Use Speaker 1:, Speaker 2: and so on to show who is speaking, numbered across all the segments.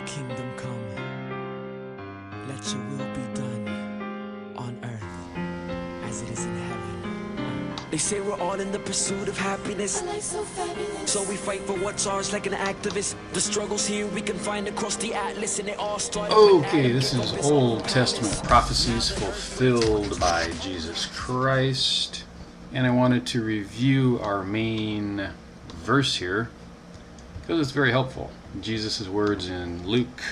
Speaker 1: kingdom come. Let your will be done on earth as it is in heaven. They say we're all in the pursuit of happiness, so we fight for what's ours like an activist. The struggles here we can find across the atlas, and it all started.
Speaker 2: Okay, this is Old Testament prophecies fulfilled by Jesus Christ. And I wanted to review our main verse here because it's very helpful. Jesus' words in Luke.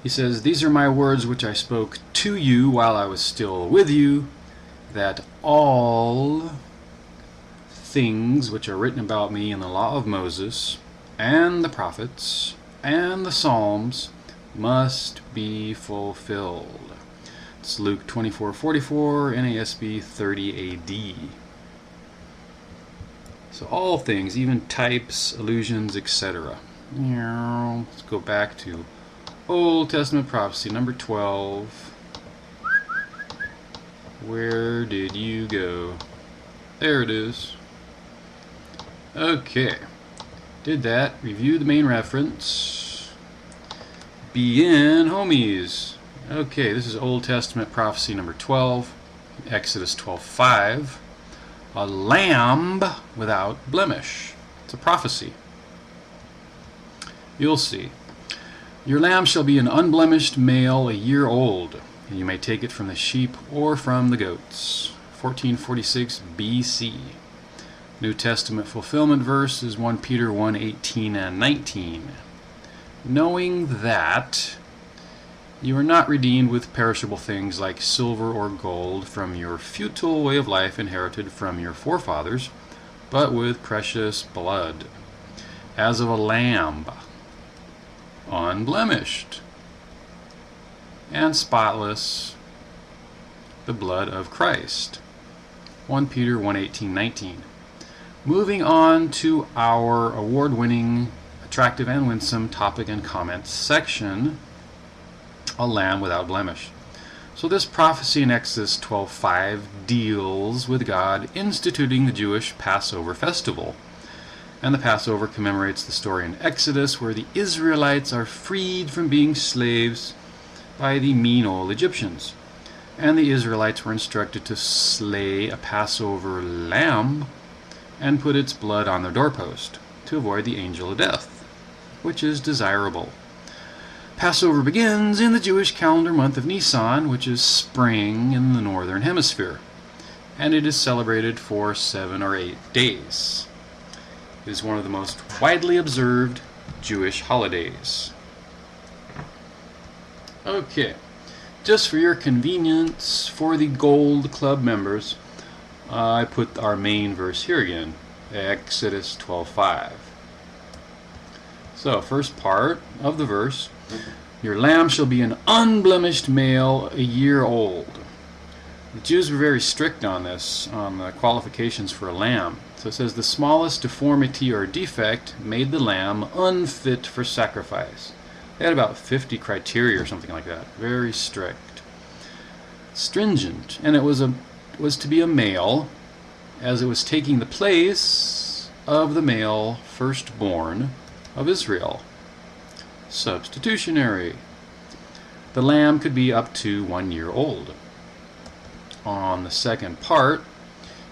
Speaker 2: He says, "These are my words which I spoke to you while I was still with you, that all things which are written about me in the law of Moses and the prophets and the Psalms must be fulfilled." It's Luke 24:44, NASB 30 AD. So all things, even types, allusions, etc. Let's go back to Old Testament prophecy number 12. Where did you go? There it is. Okay. Did that. Review the main reference. Be in, homies. Okay, this is Old Testament prophecy number 12. Exodus 12:5. A lamb without blemish. It's a prophecy. You'll see. Your lamb shall be an unblemished male, a year old, and you may take it from the sheep or from the goats. 1446 BC. New Testament fulfillment verse is 1 Peter 1:18 and 19. Knowing that you are not redeemed with perishable things like silver or gold from your futile way of life inherited from your forefathers, but with precious blood, as of a lamb, unblemished and spotless, the blood of Christ. 1 Peter 1:18, 19. Moving on to our award-winning, attractive and winsome topic and comments section, a lamb without blemish. So this prophecy in Exodus 12:5 deals with God instituting the Jewish Passover festival. And the Passover commemorates the story in Exodus where the Israelites are freed from being slaves by the mean old Egyptians. And the Israelites were instructed to slay a Passover lamb and put its blood on their doorpost to avoid the angel of death, which is desirable. Passover begins in the Jewish calendar month of Nisan, which is spring in the Northern Hemisphere, and it is celebrated for 7 or 8 days. It is one of the most widely observed Jewish holidays. Okay, just for your convenience, for the Gold Club members, I put our main verse here again, Exodus 12:5. So, first part of the verse, your lamb shall be an unblemished male, a year old. The Jews were very strict on this, on the qualifications for a lamb. So it says the smallest deformity or defect made the lamb unfit for sacrifice. They had about 50 criteria or something like that. Very strict. Stringent. And it was to be a male, as it was taking the place of the male firstborn of Israel. Substitutionary. The lamb could be up to 1 year old. On the second part,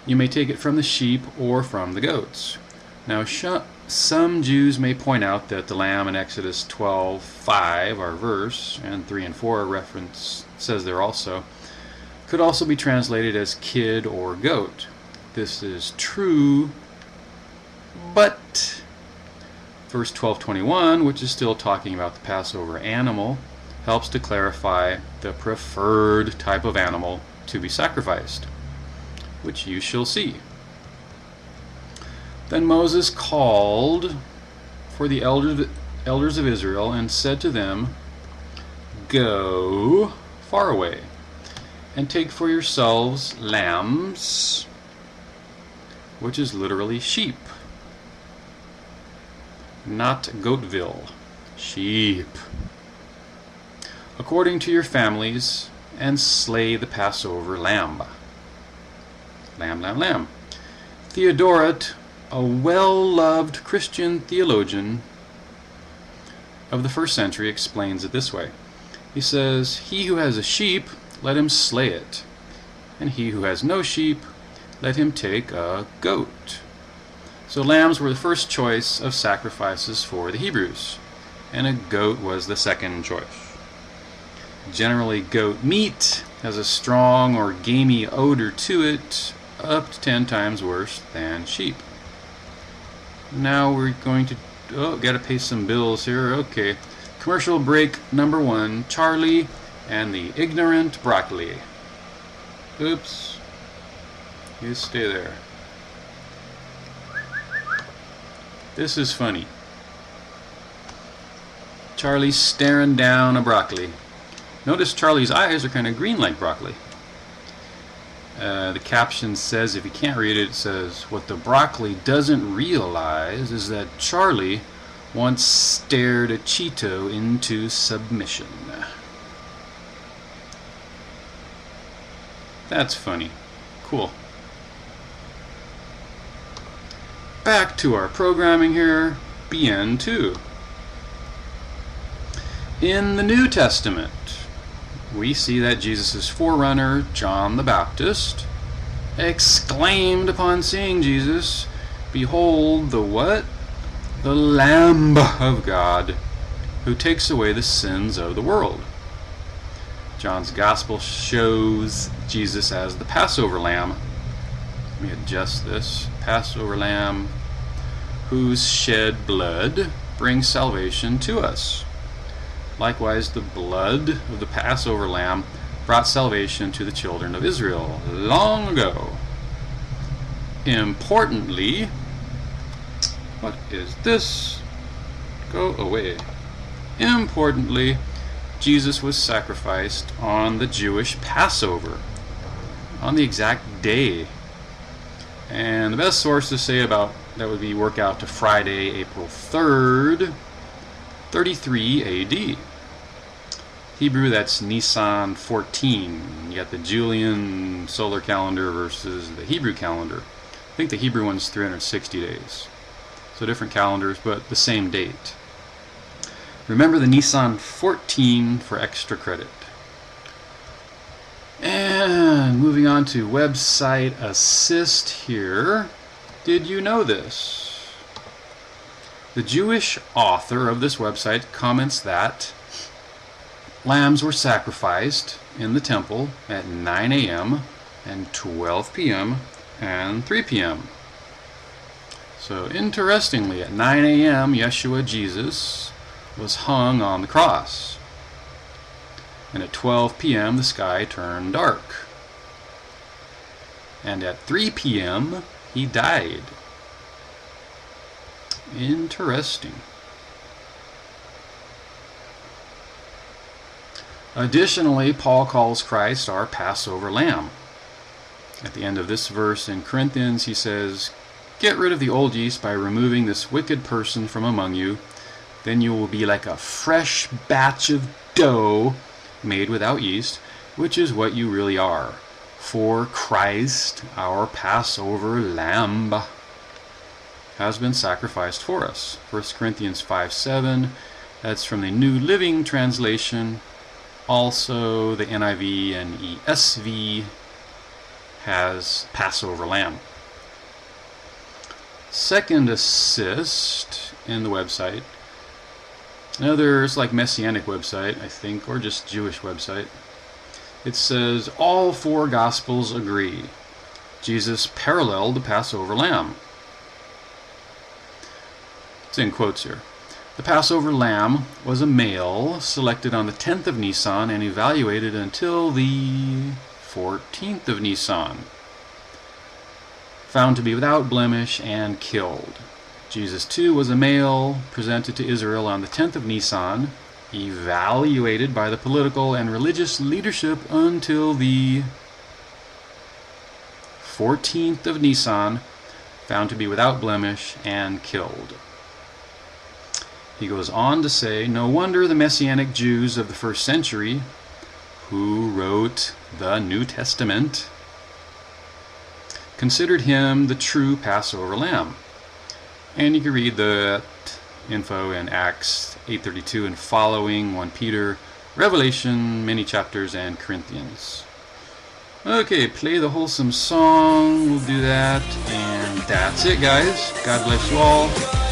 Speaker 2: you may take it from the sheep or from the goats. Now, some Jews may point out that the lamb in Exodus 12:5, our verse, and 3 and 4, our reference says there also, could also be translated as kid or goat. This is true, but verse 12:21, which is still talking about the Passover animal, helps to clarify the preferred type of animal to be sacrificed, which you shall see. Then Moses called for the elders of Israel and said to them, "Go far away and take for yourselves lambs," which is literally sheep. Not Goatville, sheep, "according to your families, and slay the Passover lamb." Lamb, lamb, lamb. Theodoret, a well-loved Christian theologian, of the first century explains it this way. He says, "He who has a sheep, let him slay it, and he who has no sheep, let him take a goat." So lambs were the first choice of sacrifices for the Hebrews, and a goat was the second choice. Generally, goat meat has a strong or gamey odor to it, up to 10 times worse than sheep. Now we're going to, gotta pay some bills here. Okay, commercial break number 1, Charlie and the ignorant broccoli. Oops, you stay there. This is funny. Charlie's staring down a broccoli. Notice Charlie's eyes are kind of green like broccoli. The caption says, if you can't read it, it says, "What the broccoli doesn't realize is that Charlie once stared a Cheeto into submission." That's funny. Cool. Back to our programming here. BN2. In the New Testament, we see that Jesus' forerunner, John the Baptist, exclaimed upon seeing Jesus, "Behold the what? The Lamb of God, who takes away the sins of the world." John's Gospel shows Jesus as the Passover Lamb. Let me adjust this. Passover Lamb, whose shed blood brings salvation to us. Likewise, the blood of the Passover Lamb brought salvation to the children of Israel long ago. Importantly, what is this? Go away. Importantly, Jesus was sacrificed on the Jewish Passover, on the exact day. And the best sources say about that would be work out to Friday, April 3rd, 33 AD. Hebrew, that's Nisan 14. You got the Julian solar calendar versus the Hebrew calendar. I think the Hebrew one's 360 days. So different calendars, but the same date. Remember the Nisan 14 for extra credit. And moving on to website assist here. Did you know this? The Jewish author of this website comments that lambs were sacrificed in the temple at 9 a.m. and 12 p.m. and 3 p.m. So interestingly, at 9 a.m. Yeshua Jesus was hung on the cross. And at 12 p.m. the sky turned dark. And at 3 p.m. he died. Interesting. Additionally, Paul calls Christ our Passover Lamb. At the end of this verse in Corinthians, he says, "Get rid of the old yeast by removing this wicked person from among you. Then you will be like a fresh batch of dough made without yeast, which is what you really are. For Christ, our Passover Lamb, has been sacrificed for us." 1 Corinthians 5:7. That's from the New Living Translation. Also, the NIV and ESV has Passover Lamb. Second assist in the website. Another, it's like Messianic website, I think, or just Jewish website. It says, all 4 Gospels agree. Jesus paralleled the Passover Lamb. It's in quotes here. The Passover Lamb was a male selected on the 10th of Nisan and evaluated until the 14th of Nisan. Found to be without blemish and killed. Jesus too was a male presented to Israel on the 10th of Nisan, evaluated by the political and religious leadership until the 14th of Nisan, found to be without blemish and killed. He goes on to say, no wonder the Messianic Jews of the first century, who wrote the New Testament, considered him the true Passover Lamb. And you can read that info in Acts 8:32 and following, 1 Peter, Revelation, many chapters, and Corinthians. Okay, play the wholesome song. We'll do that. And that's it, guys. God bless you all.